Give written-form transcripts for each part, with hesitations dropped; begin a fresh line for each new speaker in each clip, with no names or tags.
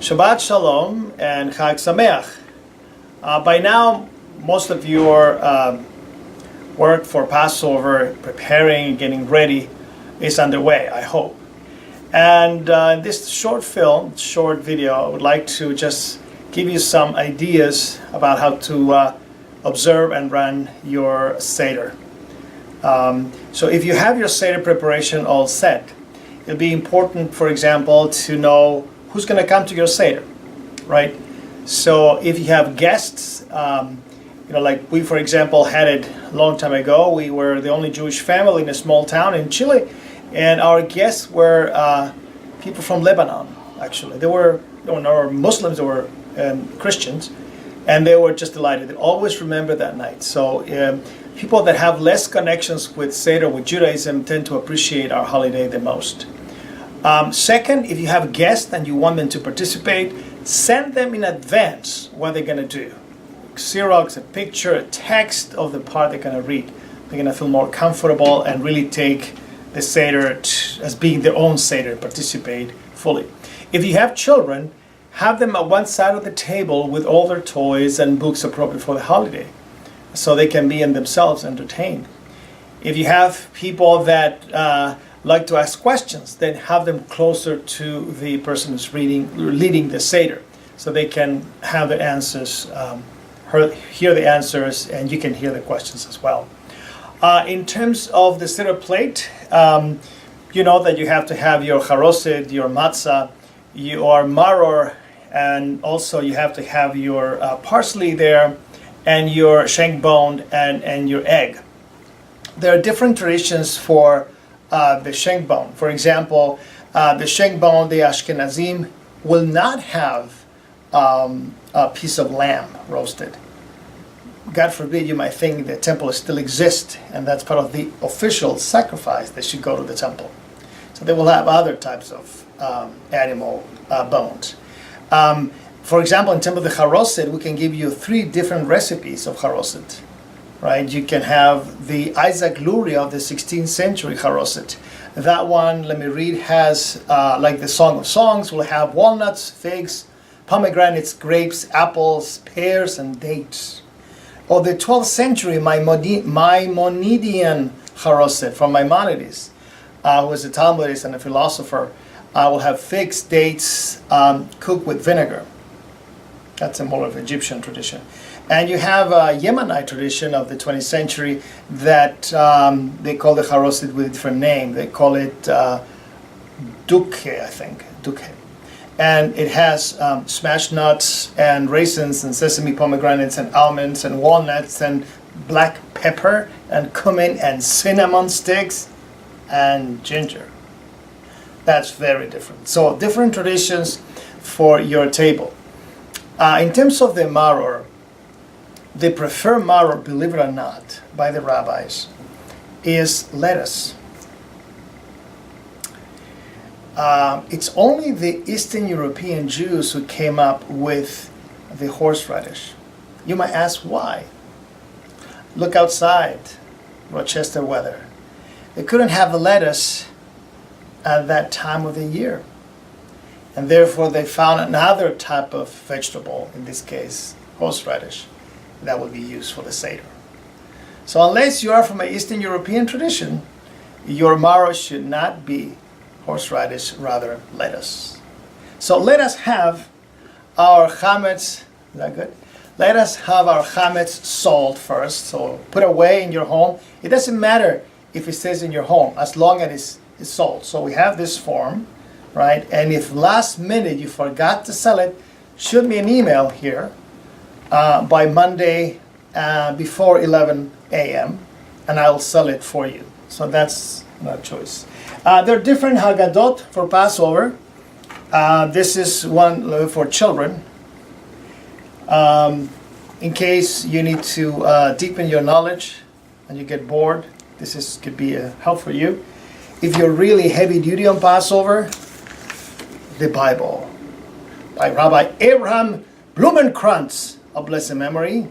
Shabbat Shalom and Chag Sameach. By now, most of your work for Passover, preparing, getting ready, is underway, I hope. And in this short video, I would like to just give you some ideas about how to observe and run your Seder. So if you have your Seder preparation all set, it'll be important, for example, to know who's going to come to your Seder, right? So if you have guests, like we, for example, had it a long time ago. We were the only Jewish family in a small town in Chile, and our guests were people from Lebanon, actually. They were Muslims, they were Christians, and they were just delighted. They always remember that night. So people that have less connections with Seder, with Judaism, tend to appreciate our holiday the most. Second, if you have guests and you want them to participate, send them in advance what they're going to do. Xerox, a picture, a text of the part they're going to read. They're going to feel more comfortable and really take the Seder as being their own Seder, participate fully. If you have children, have them at one side of the table with all their toys and books appropriate for the holiday, so they can be in themselves entertained. If you have people that like to ask questions, then have them closer to the person who's leading the Seder, so they can have the answers, hear the answers, and you can hear the questions as well. In terms of the Seder plate, you know that you have to have your charoset, your matzah, your maror, and also you have to have your parsley there, and your shank bone, and your egg. There are different traditions for the shank bone. For example, the shank bone, the Ashkenazim, will not have a piece of lamb roasted. God forbid, you might think the temple still exists, and that's part of the official sacrifice. They should go to the temple. So they will have other types of animal bones. For example, in terms of the charoset, we can give you 3 different recipes of charoset. Right? You can have the Isaac Luria of the 16th century charoset. That one, let me read, has, like the Song of Songs, will have walnuts, figs, pomegranates, grapes, apples, pears, and dates. Or the 12th century Maimonidean charoset from Maimonides, who was a Talmudist and a philosopher, will have figs, dates, cooked with vinegar. That's a more of Egyptian tradition. And you have a Yemenite tradition of the 20th century that they call the charoset with a different name. They call it dukhe, I think, dukhe. And it has smashed nuts and raisins and sesame pomegranates and almonds and walnuts and black pepper and cumin and cinnamon sticks and ginger. That's very different. So different traditions for your table. In terms of the maror, the preferred maror, believe it or not, by the rabbis, is lettuce. It's only the Eastern European Jews who came up with the horseradish. You might ask why. Look outside, Rochester weather. They couldn't have the lettuce at that time of the year. And therefore they found another type of vegetable, in this case, horseradish, that will be used for the Seder. So unless you are from an Eastern European tradition, your maror should not be horseradish, rather lettuce. So let us have our chametz, is that good? Let us have our chametz salt first. So put away in your home. It doesn't matter if it stays in your home, as long as it's salt. So we have this form, right? And if last minute you forgot to sell it, shoot me an email here by Monday before 11 a.m. and I'll sell it for you. So that's not a choice. There are different Haggadot for Passover. This is one for children. In case you need to deepen your knowledge and you get bored, this could be a help for you. If you're really heavy duty on Passover, the Bible by Rabbi Abraham Blumenkrantz of blessed memory.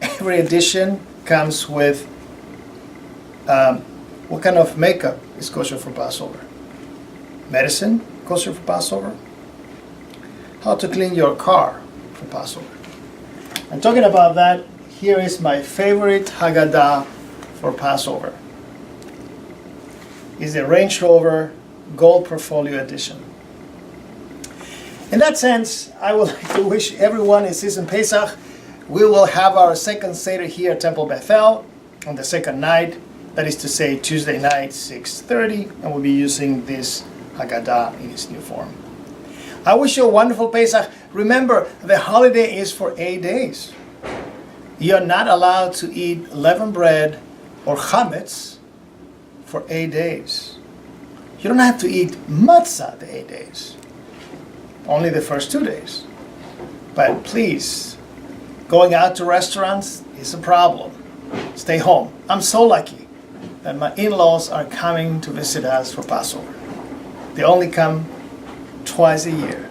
Every edition comes with what kind of makeup is kosher for Passover? Medicine kosher for Passover? how to clean your car for Passover. And talking about that, here is my favorite Haggadah for Passover. It's the Range Rover Gold Portfolio Edition. In that sense, I would like to wish everyone in season Pesach. We will have our second Seder here at Temple Bethel on the second night, that is to say Tuesday night, 6:30, and we'll be using this Haggadah in its new form. I wish you a wonderful Pesach. Remember, the holiday is for 8 days. You're not allowed to eat leavened bread or humitz for 8 days. You don't have to eat matzah the 8 days. Only the first 2 days. But please, going out to restaurants is a problem. Stay home. I'm so lucky that my in-laws are coming to visit us for Passover. They only come twice a year,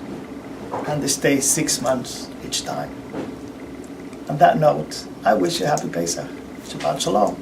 and they stay 6 months each time. On that note, I wish you a happy Pesach. Shabbat Shalom.